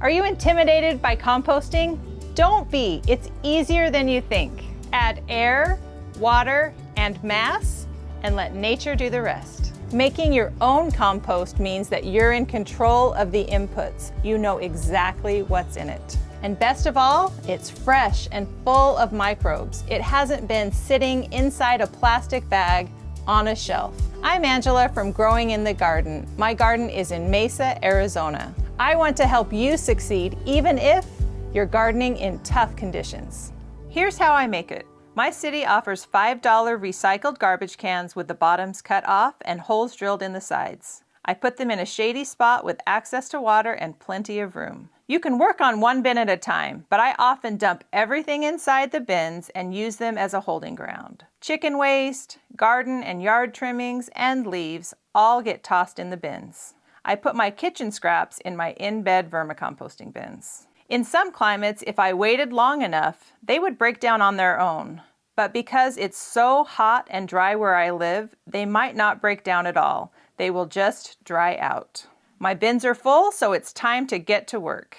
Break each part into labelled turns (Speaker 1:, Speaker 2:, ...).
Speaker 1: Are you intimidated by composting? Don't be, it's easier than you think. Add air, water, and mass, and let nature do the rest. Making your own compost means that you're in control of the inputs. You know exactly what's in it. And best of all, it's fresh and full of microbes. It hasn't been sitting inside a plastic bag on a shelf. I'm Angela from Growing in the Garden. My garden is in Mesa, Arizona. I want to help you succeed even if you're gardening in tough conditions. Here's how I make it. My city offers $5 recycled garbage cans with the bottoms cut off and holes drilled in the sides. I put them in a shady spot with access to water and plenty of room. You can work on one bin at a time, but I often dump everything inside the bins and use them as a holding ground. Chicken waste, garden and yard trimmings, and leaves all get tossed in the bins. I put my kitchen scraps in my in-bed vermicomposting bins. In some climates, if I waited long enough, they would break down on their own. But because it's so hot and dry where I live, they might not break down at all. They will just dry out. My bins are full, so it's time to get to work.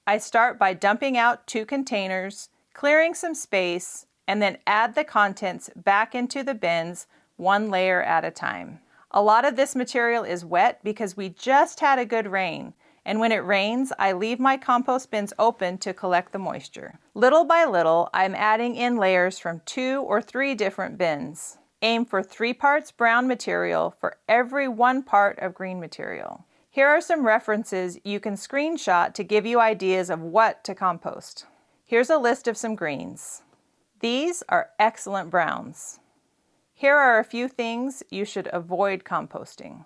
Speaker 1: I start by dumping out 2 containers, clearing some space, and then add the contents back into the bins, 1 layer at a time. A lot of this material is wet because we just had a good rain, and when it rains, I leave my compost bins open to collect the moisture. Little by little, I'm adding in layers from 2 or 3 different bins. Aim for 3 parts brown material for every 1 part of green material. Here are some references you can screenshot to give you ideas of what to compost. Here's a list of some greens. These are excellent browns. Here are a few things you should avoid composting.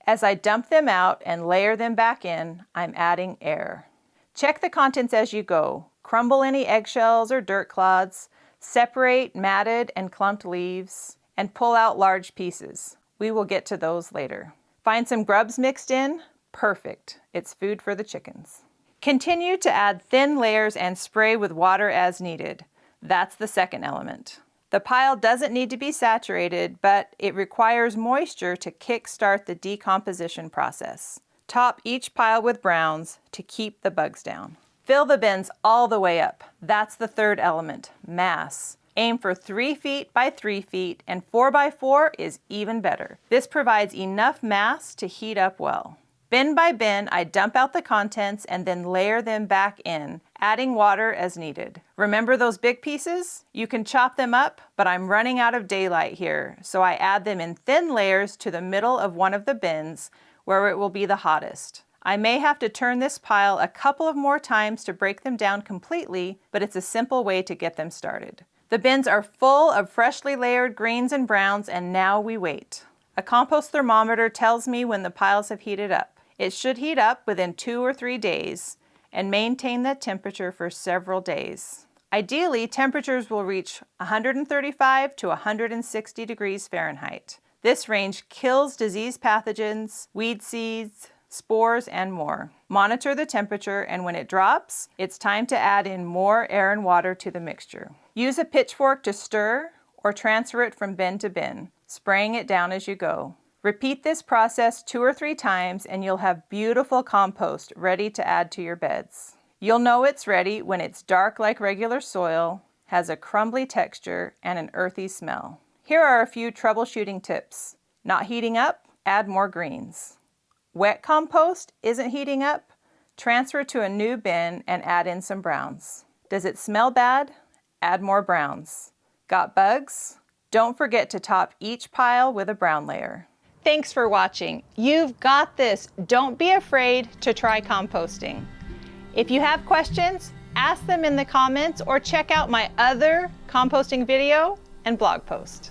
Speaker 1: As I dump them out and layer them back in, I'm adding air. Check the contents as you go. Crumble any eggshells or dirt clods, separate matted and clumped leaves, and pull out large pieces. We will get to those later. Find some grubs mixed in? Perfect. It's food for the chickens. Continue to add thin layers and spray with water as needed. That's the second element. The pile doesn't need to be saturated, but it requires moisture to kickstart the decomposition process. Top each pile with browns to keep the bugs down. Fill the bins all the way up. That's the third element, mass. Aim for 3 feet by 3 feet, and 4 by 4 is even better. This provides enough mass to heat up well. Bin by bin, I dump out the contents and then layer them back in, adding water as needed. Remember those big pieces? You can chop them up, but I'm running out of daylight here, so I add them in thin layers to the middle of one of the bins where it will be the hottest. I may have to turn this pile a couple of more times to break them down completely, but it's a simple way to get them started. The bins are full of freshly layered greens and browns, and now we wait. A compost thermometer tells me when the piles have heated up. It should heat up within 2 or 3 days and maintain that temperature for several days. Ideally, temperatures will reach 135 to 160 degrees Fahrenheit. This range kills disease pathogens, weed seeds, spores, and more. Monitor the temperature, and when it drops, it's time to add in more air and water to the mixture. Use a pitchfork to stir or transfer it from bin to bin, spraying it down as you go. Repeat this process 2 or 3 times and you'll have beautiful compost ready to add to your beds. You'll know it's ready when it's dark like regular soil, has a crumbly texture, and an earthy smell. Here are a few troubleshooting tips. Not heating up? Add more greens. Wet compost isn't heating up? Transfer to a new bin and add in some browns. Does it smell bad? Add more browns. Got bugs? Don't forget to top each pile with a brown layer. Thanks for watching. You've got this. Don't be afraid to try composting. If you have questions, ask them in the comments or check out my other composting video and blog post.